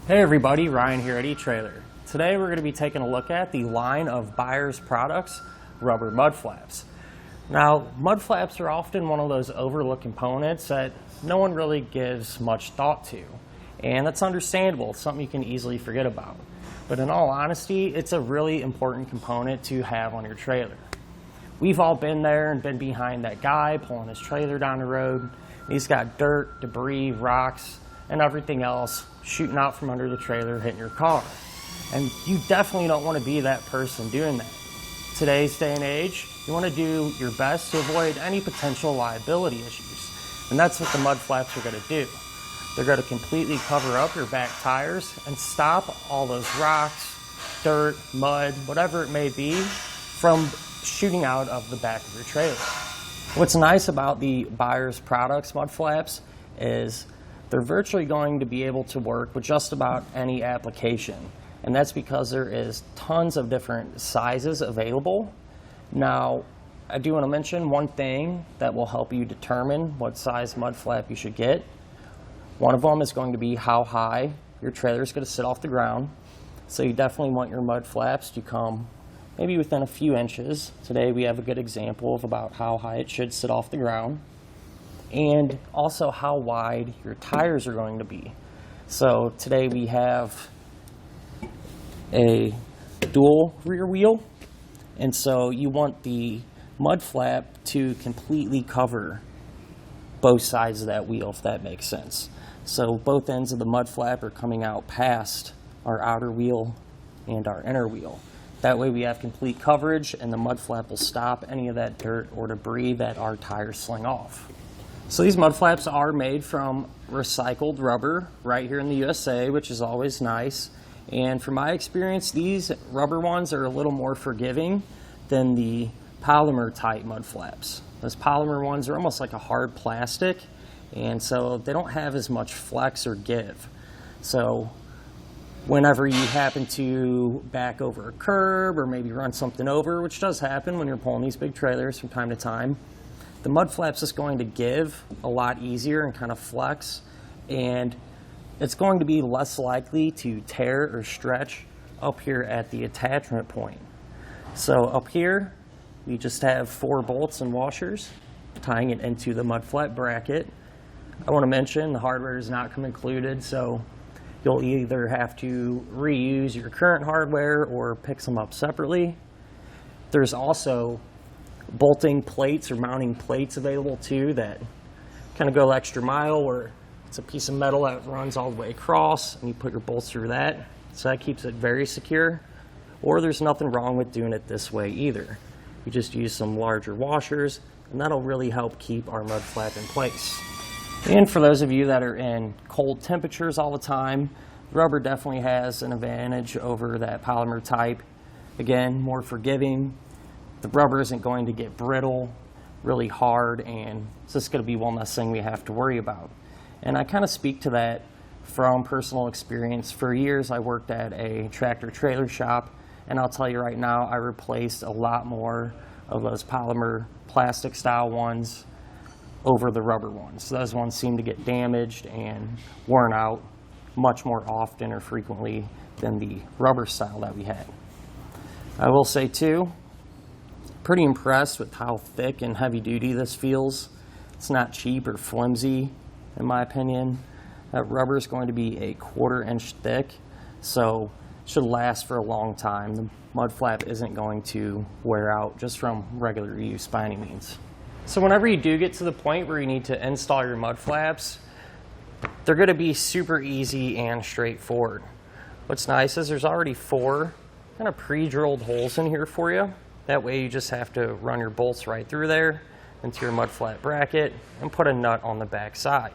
Hey everybody, Ryan here at eTrailer. Today we're going to be taking a look at the line of Buyers products, rubber mud flaps. Now, mud flaps are often one of those overlooked components that no one really gives much thought to. And that's understandable, it's something you can easily forget about. But in all honesty, it's a really important component to have on your trailer. We've all been there and been behind that guy pulling his trailer down the road. He's got dirt, debris, rocks, and everything else shooting out from under the trailer, hitting your car. And you definitely don't want to be that person doing that. Today's day and age, you want to do your best to avoid any potential liability issues. And that's what the mud flaps are going to do. They're going to completely cover up your back tires and stop all those rocks, dirt, mud, whatever it may be, from shooting out of the back of your trailer. What's nice about the Buyers products mud flaps is they're virtually going to be able to work with just about any application. And that's because there is tons of different sizes available. Now, I do want to mention one thing that will help you determine what size mud flap you should get. One of them is going to be how high your trailer is going to sit off the ground. So you definitely want your mud flaps to come maybe within a few inches. Today we have a good example of about how high it should sit off the ground. And also how wide your tires are going to be. So today we have a dual rear wheel, and so you want the mud flap to completely cover both sides of that wheel, if that makes sense. So both ends of the mud flap are coming out past our outer wheel and our inner wheel. That way we have complete coverage, and the mud flap will stop any of that dirt or debris that our tires sling off. So these mud flaps are made from recycled rubber right here in the USA, which is always nice. And from my experience, these rubber ones are a little more forgiving than the polymer type mud flaps. Those polymer ones are almost like a hard plastic, and so they don't have as much flex or give. So whenever you happen to back over a curb or maybe run something over, which does happen when you're pulling these big trailers from time to time, the mud flap's just going to give a lot easier and kind of flex, and it's going to be less likely to tear or stretch up here at the attachment point. So up here, we just have 4 bolts and washers tying it into the mud flap bracket. I want to mention the hardware does not come included, so you'll either have to reuse your current hardware or pick some up separately. There's also bolting plates or mounting plates available too that kind of go the extra mile, where it's a piece of metal that runs all the way across and you put your bolts through that. So that keeps it very secure. Or there's nothing wrong with doing it this way either. You just use some larger washers, and that'll really help keep our mud flap in place. And for those of you that are in cold temperatures all the time, rubber definitely has an advantage over that polymer type. Again, more forgiving. The rubber isn't going to get brittle, really hard, and it's just going to be one less thing we have to worry about. And I kind of speak to that from personal experience. For years, I worked at a tractor trailer shop, and I'll tell you right now, I replaced a lot more of those polymer plastic style ones over the rubber ones. So those ones seem to get damaged and worn out much more often or frequently than the rubber style that we had. I will say too, pretty impressed with how thick and heavy duty this feels. It's not cheap or flimsy, in my opinion. That rubber is going to be a 1/4 inch thick, so it should last for a long time. The mud flap isn't going to wear out just from regular use by any means. So whenever you do get to the point where you need to install your mud flaps, they're going to be super easy and straightforward. What's nice is there's already 4 kind of pre-drilled holes in here for you. That way you just have to run your bolts right through there into your mud flap bracket and put a nut on the back side.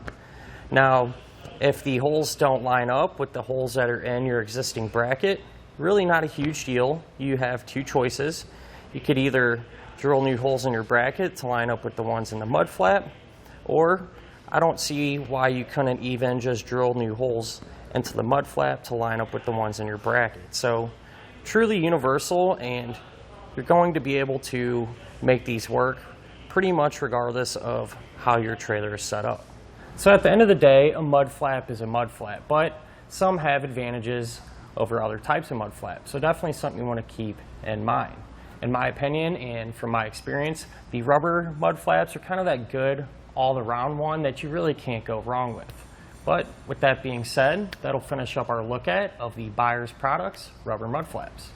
Now, if the holes don't line up with the holes that are in your existing bracket, really not a huge deal. You have 2 choices. You could either drill new holes in your bracket to line up with the ones in the mud flap, or I don't see why you couldn't even just drill new holes into the mud flap to line up with the ones in your bracket. So truly universal, and you're going to be able to make these work pretty much regardless of how your trailer is set up. So at the end of the day, a mud flap is a mud flap, but some have advantages over other types of mud flaps. So definitely something you want to keep in mind. In my opinion and from my experience, the rubber mud flaps are kind of that good all-around one that you really can't go wrong with. But with that being said, that'll finish up our look at of the Buyers Products rubber mud flaps.